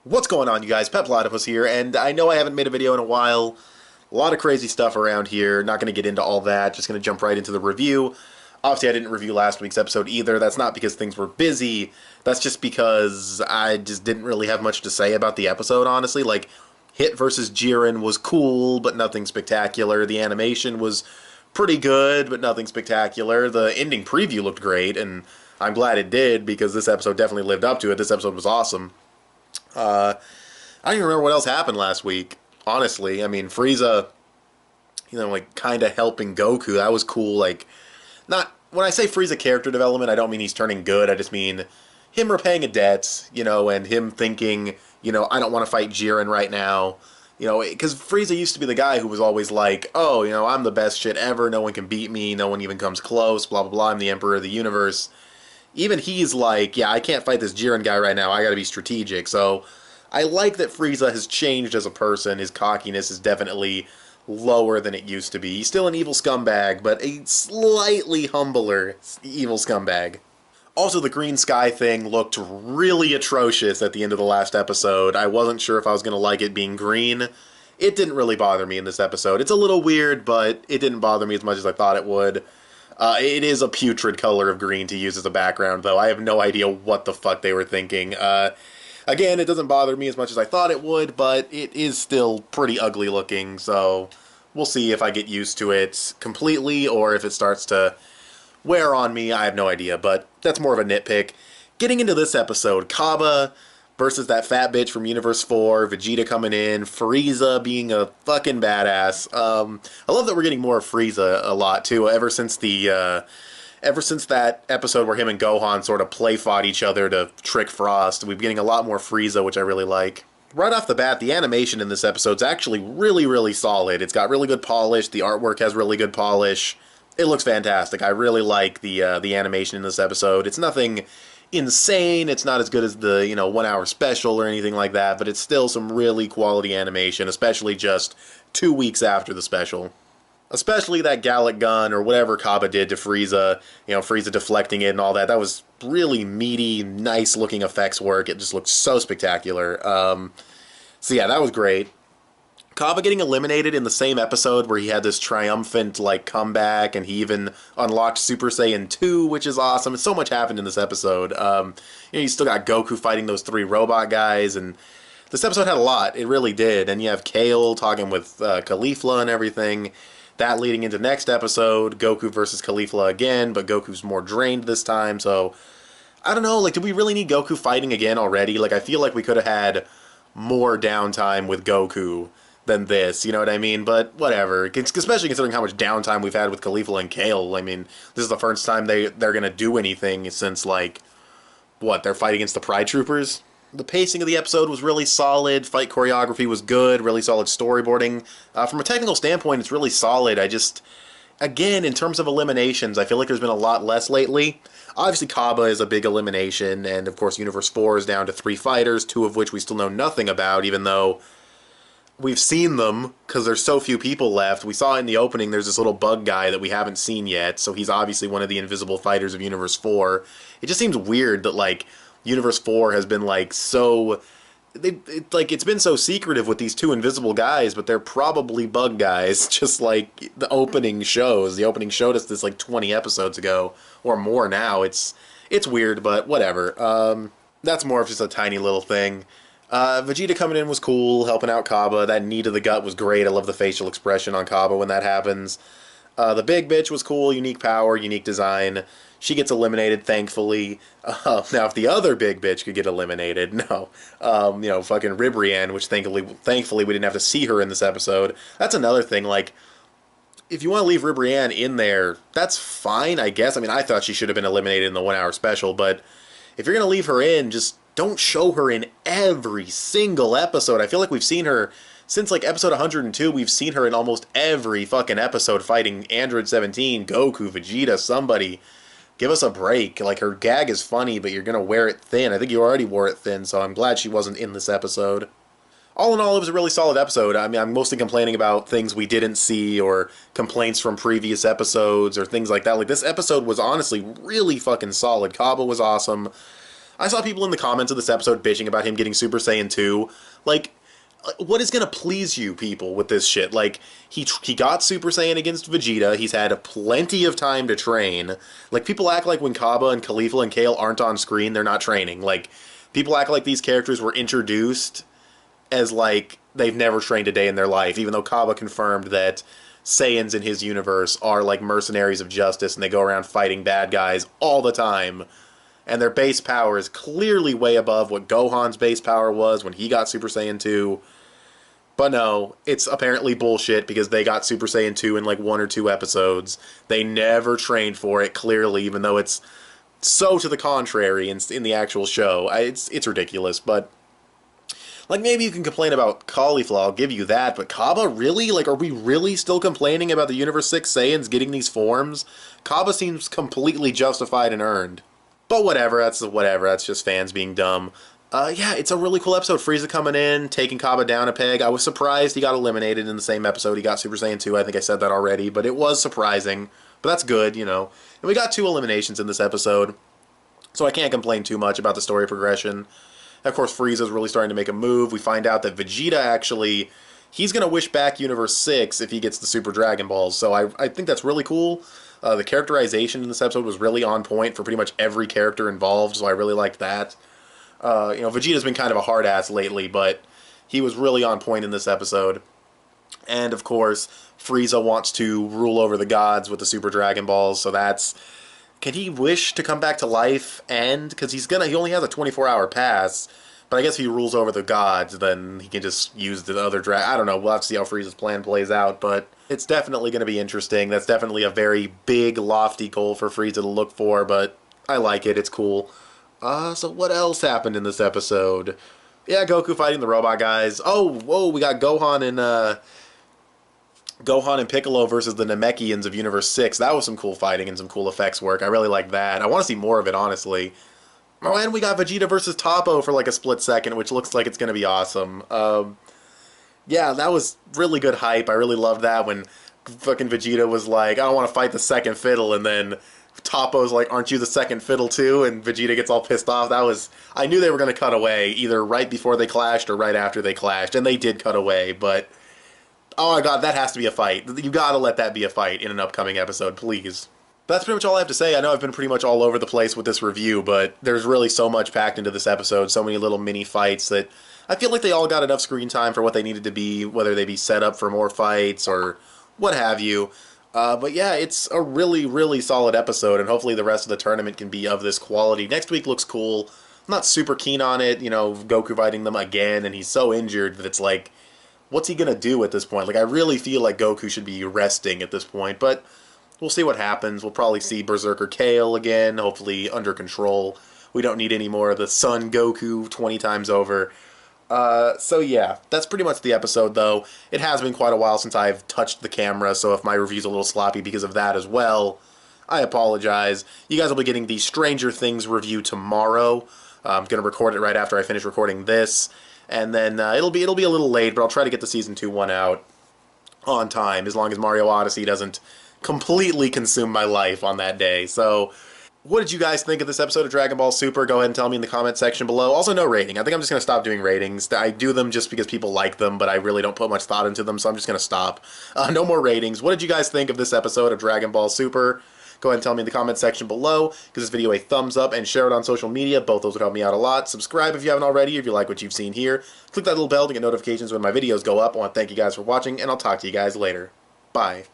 What's going on, you guys? Petplatypus here, and I know I haven't made a video in a while. A lot of crazy stuff around here. Not going to get into all that. Just going to jump right into the review. Obviously, I didn't review last week's episode either. That's not because things were busy. That's just because I just didn't really have much to say about the episode, honestly. Like, Hit versus Jiren was cool, but nothing spectacular. The animation was pretty good, but nothing spectacular. The ending preview looked great, and I'm glad it did, because this episode definitely lived up to it. This episode was awesome. I don't even remember what else happened last week, honestly. I mean, Frieza, like, kind of helping Goku. That was cool. Like, not... When I say Frieza character development, I don't mean he's turning good. I just mean him repaying a debt, and him thinking, I don't want to fight Jiren right now. Because Frieza used to be the guy who was always like, oh, I'm the best shit ever. No one can beat me. No one even comes close. Blah, blah, blah. I'm the Emperor of the Universe. Even he's like, yeah, I can't fight this Jiren guy right now. I gotta be strategic. So I like that Frieza has changed as a person. His cockiness is definitely lower than it used to be. He's still an evil scumbag, but a slightly humbler evil scumbag. Also, the green sky thing looked really atrocious at the end of the last episode. I wasn't sure if I was going to like it being green. It didn't really bother me in this episode. It's a little weird, but it didn't bother me as much as I thought it would. It is a putrid color of green to use as a background, though. I have no idea what the fuck they were thinking. Again, it doesn't bother me as much as I thought it would, but it is still pretty ugly looking, so we'll see if I get used to it completely or if it starts to wear on me. I have no idea, but that's more of a nitpick. Getting into this episode, Kaba versus that fat bitch from Universe 4, Vegeta coming in, Frieza being a fucking badass. I love that we're getting more of Frieza a lot, too, ever since that episode where him and Gohan sort of play-fought each other to trick Frost. We've been getting a lot more Frieza, which I really like. Right off the bat, the animation in this episode's actually really, really solid. It's got really good polish, the artwork has really good polish. It looks fantastic. I really like the animation in this episode. It's nothing insane. It's not as good as the 1 hour special or anything like that, but it's still some really quality animation, especially just 2 weeks after the special. Especially that Gallic gun or whatever Kaba did to Frieza, Frieza deflecting it and all that. That was really meaty, nice looking effects work. It just looked so spectacular. So yeah, that was great. Kaba getting eliminated in the same episode where he had this triumphant, comeback, and he even unlocked Super Saiyan 2, which is awesome. So much happened in this episode. You still got Goku fighting those 3 robot guys, and this episode had a lot. It really did. And you have Kale talking with Caulifla and everything. That leading into next episode, Goku versus Caulifla again, but Goku's more drained this time, so... I don't know, did we really need Goku fighting again already? I feel like we could have had more downtime with Goku than this, you know what I mean? But whatever, especially considering how much downtime we've had with Caulifla and Kale. I mean, this is the first time they're gonna do anything since, their fight against the Pride Troopers? The pacing of the episode was really solid, fight choreography was good, really solid storyboarding. From a technical standpoint, it's really solid. Again, in terms of eliminations, I feel like there's been a lot less lately. Obviously, Kaba is a big elimination, and of course Universe 4 is down to 3 fighters, 2 of which we still know nothing about, even though we've seen them, because there's so few people left. We saw in the opening there's this little bug guy that we haven't seen yet, so he's obviously one of the invisible fighters of Universe 4. It just seems weird that, Universe 4 has been, so... it's been so secretive with these 2 invisible guys, but they're probably bug guys, just like the opening shows. The opening showed us this, 20 episodes ago, or more now. It's weird, but whatever. That's more of just a tiny little thing. Vegeta coming in was cool, helping out Kaba. That knee to the gut was great. I love the facial expression on Kaba when that happens. The big bitch was cool, unique power, unique design. She gets eliminated, thankfully. Now, if the other big bitch could get eliminated, no. Fucking Ribrianne, which thankfully we didn't have to see her in this episode. That's another thing, if you want to leave Ribrianne in there, that's fine, I guess. I mean, I thought she should have been eliminated in the 1 hour special, but if you're going to leave her in, just don't show her in every single episode. I feel like we've seen her... Since, episode 102, we've seen her in almost every fucking episode fighting Android 17, Goku, Vegeta, somebody. Give us a break. Her gag is funny, but you're gonna wear it thin. I think you already wore it thin, so I'm glad she wasn't in this episode. All in all, it was a really solid episode. I mean, I'm mostly complaining about things we didn't see, or complaints from previous episodes, or things like that. This episode was honestly really fucking solid. Kaba was awesome. I saw people in the comments of this episode bitching about him getting Super Saiyan 2. Like, what is gonna please you people with this shit? Like, he got Super Saiyan against Vegeta. He's had plenty of time to train. Like, people act like when Kaba and Khalifa and Kale aren't on screen, they're not training. Like, people act like these characters were introduced as, like, they've never trained a day in their life, even though Kaba confirmed that Saiyans in his universe are like mercenaries of justice and they go around fighting bad guys all the time. And their base power is clearly way above what Gohan's base power was when he got Super Saiyan 2. But no, it's apparently bullshit because they got Super Saiyan 2 in like 1 or 2 episodes. They never trained for it, clearly, even though it's so to the contrary in the actual show. It's ridiculous, but like, maybe you can complain about Cauliflower, I'll give you that, but Kaba, really? Like, are we really still complaining about the Universe 6 Saiyans getting these forms? Kaba seems completely justified and earned. But whatever, that's just fans being dumb. Yeah, it's a really cool episode. Frieza coming in, taking Kaba down a peg. I was surprised he got eliminated in the same episode he got Super Saiyan 2. I think I said that already, but it was surprising. But that's good, you know. And we got 2 eliminations in this episode, so I can't complain too much about the story progression. Of course, Frieza's really starting to make a move. We find out that Vegeta actually, he's going to wish back Universe 6 if he gets the Super Dragon Balls. So I think that's really cool. The characterization in this episode was really on point for pretty much every character involved, so I really liked that. You know, Vegeta's been kind of a hard ass lately, but he was really on point in this episode. And, of course, Frieza wants to rule over the gods with the Super Dragon Balls, so that's... Can he wish to come back to life and... Because he only has a 24-hour pass, but I guess if he rules over the gods, then he can just use the other I don't know, we'll have to see how Frieza's plan plays out, but it's definitely going to be interesting. That's definitely a very big, lofty goal for Frieza to look for, but I like it, it's cool. So what else happened in this episode? Yeah, Goku fighting the robot guys. Oh, whoa, we got Gohan and Piccolo versus the Namekians of Universe 6. That was some cool fighting and some cool effects work. I really like that. I want to see more of it, honestly. Oh, and we got Vegeta versus Toppo for like a split second, which looks like it's going to be awesome. Yeah, that was really good hype. I really loved that when fucking Vegeta was like, I don't want to fight the second fiddle, and then Toppo's like, aren't you the second fiddle too? And Vegeta gets all pissed off. I knew they were going to cut away, either right before they clashed or right after they clashed, and they did cut away, but... Oh my god, that has to be a fight. You gotta let that be a fight in an upcoming episode, please. That's pretty much all I have to say. I know I've been pretty much all over the place with this review, but there's really so much packed into this episode, so many little mini fights that I feel like they all got enough screen time for what they needed to be, whether they be set up for more fights or what have you. But yeah, it's a really, really solid episode, and hopefully the rest of the tournament can be of this quality. Next week looks cool. I'm not super keen on it, you know, Goku fighting them again, and he's so injured that it's like, what's he going to do at this point? Like, I really feel like Goku should be resting at this point, but we'll see what happens. We'll probably see Berserker Kale again, hopefully under control. We don't need any more of the Son Goku 20 times over. So yeah, that's pretty much the episode, though. It has been quite a while since I've touched the camera, so if my review's a little sloppy because of that as well, I apologize. You guys will be getting the Stranger Things review tomorrow. I'm going to record it right after I finish recording this. And then it'll be a little late, but I'll try to get the Season 2 one out on time, as long as Mario Odyssey doesn't completely consume my life on that day. So, what did you guys think of this episode of Dragon Ball Super? Go ahead and tell me in the comment section below. Also, no rating. I think I'm just going to stop doing ratings. I do them just because people like them, but I really don't put much thought into them, so I'm just going to stop. No more ratings. What did you guys think of this episode of Dragon Ball Super? Go ahead and tell me in the comment section below. Give this video a thumbs up and share it on social media. Both those would help me out a lot. Subscribe if you haven't already, if you like what you've seen here. Click that little bell to get notifications when my videos go up. I want to thank you guys for watching, and I'll talk to you guys later. Bye.